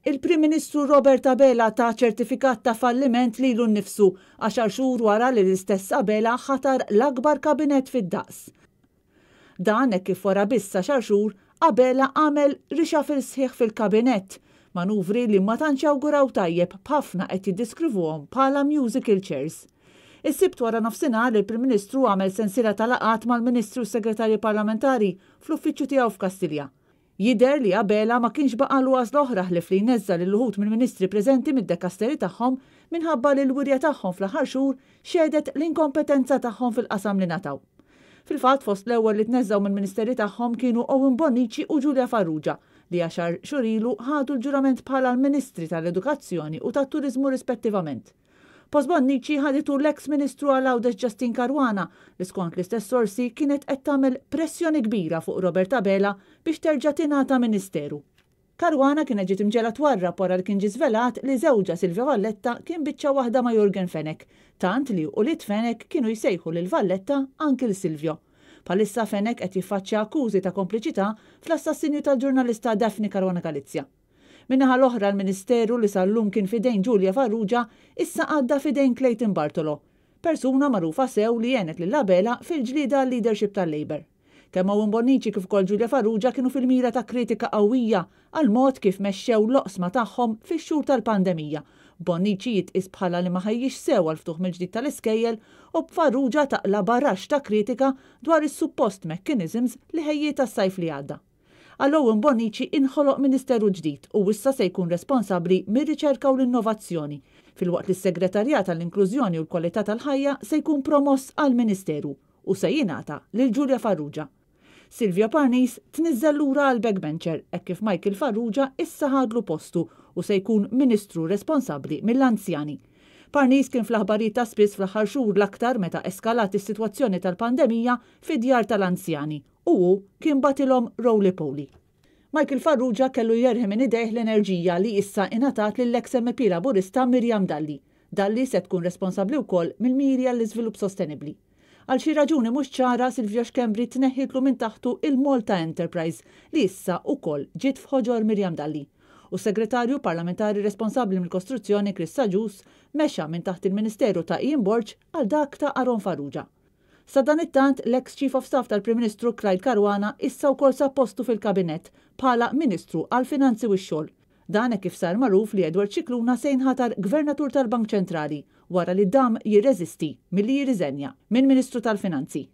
Il-Prim Ministru Robert Abela ta' ċertifikat ta' falliment lilu nnifsu 10 xhur wara li l-istess Abela ħatar l-akbar kabinet fid-daqs. Dan hekk kif wara biss 10 xhur Abela għamel reshuffle sħiħ fil-kabinet, manuvri li ma tantx awguraw tajjeb b'ħafna qed jiddeskrivuhom bħala musical chairs. Is-sibt wara nofsinhar il-Prim Ministru għamel sensiela ta' laqat mal-Ministru Segretarji Parlamentari fl-uffiċċju tiegħu f'Kastilja. Jidher li Abela ma kienx baqalu għażla oħra ħlif li jneżżal il-luħut mill-ministri preżenti mid-dekasteri tagħhom minħabba li l-wirja tagħhom fl-aħħar xhur xedet l-inkompetenza tagħhom fil-qasam li nataw. Fil-fatt fost l-ewwel li tneżżaw mill-ministeri tagħhom kienu Owen Bonnici u Giulia Farrugia li 10 xhur ilu ħadu l-ġurament bħala l-Ministri tal-Edukazzjoni u tat-Turiżmu rispettivament. Post Bonnici ħaditu l-ex Ministru għall-Għawdex Justin Caruana li skont l-istess sorsi kienet qed tagħmel pressjoni kbira fuq Robert Abela biex terġa' tingħata ministeru. Caruana kienet ġiet imġela twarrab wara li kien ġie żvelat li żewġa Silvia Valletta kien biċċa waħda ma' Jurgen Fenech, tant li ulied Fenech kienu jsejħu lil Valletta anki l-Silvio. Bħalissa Fenech qed jiffaċċja akkużi ta' kompliċità fl-assassinju tal-ġurnalista Daphne Caruana Galizia. Minnaħa l-oħra l-Ministeru li sal-lum kien fidejn Giulia Farrugia issa għadda fidejn Clayton Bartolo, persuna magħrufa sew li għenet lil Abela fil-ġlieda leadership tal-Labour. Kemm Owen Bonnici kif ukoll Giulia Farrugia kienu fil-mira ta' kritika qawwija għal mod kif mexxew l-oqsma tagħhom fix-xhur tal-pandemija. Bonnici jitqis bħala li ma ħejjix sew għal ftuħ mill-ġdid tal-iskejjel u b'Farrugia taqla barrax ta' kritika dwar is-suppost mechanisms li ħejjiet tas-sajf li għadda. Għal Owen Bonnici inħoloq Ministeru ġdid u issa se jkun responsabbli mir-riċerka u l-innovazzjoni, filwaqt li s-Segretarjat tal-Inklużjoni u l-Kwalità tal-Ħajja se jkun promoss għal Ministeru u se jingħata lil Giulia Farrugia. Silvia Parnis tniżżel lura għal backbencher hekk kif Michael Farrugia issa ħadlu postu u se jkun Ministru responsabbli mill-anzjani. Parnis kien fl-aħbarijiet ta' spiss fl-aħħar xhur l-aktar meta eskalat is-sitwazzjoni tal-pandemija fid-djar tal-anzjani u kien batilhom roly-poly. Michael Farrugia kellu jerħi minn idejh l-enerġija li issa ingħatat lill-ex MP Laburista Miriam Dalli. Dalli se tkun responsabbli wkoll mill-miri għall-iżvilupp sostenibbli. Għal xi raġuni mhux ċara Silvio Xkembri tneħħitlu minn taħtu il-Malta Enterprise li issa wkoll ġiet f'ħoġor Miriam Dalli. U segretarju parlamentari responsabbli mill-kostruzzjoni Chris Sajus mexa minn taħt il-Ministeru ta' Ian Borg għal dak ta' Aaron Farrugia. Sa dan it-tant l-ex Chief of Staff tal-Prim Ministru Clyde Caruana issa wkoll sa postu fil-Kabinett bħala Ministru għall-Finanzi u x-Xogħol. Dan hekk kif sar magħruf li Edward Cicluna se jinħatar Gvernatur tal-Bank Ċentrali wara li dam jirreżisti milli jirriżenja minn Ministru tal-Finanzi.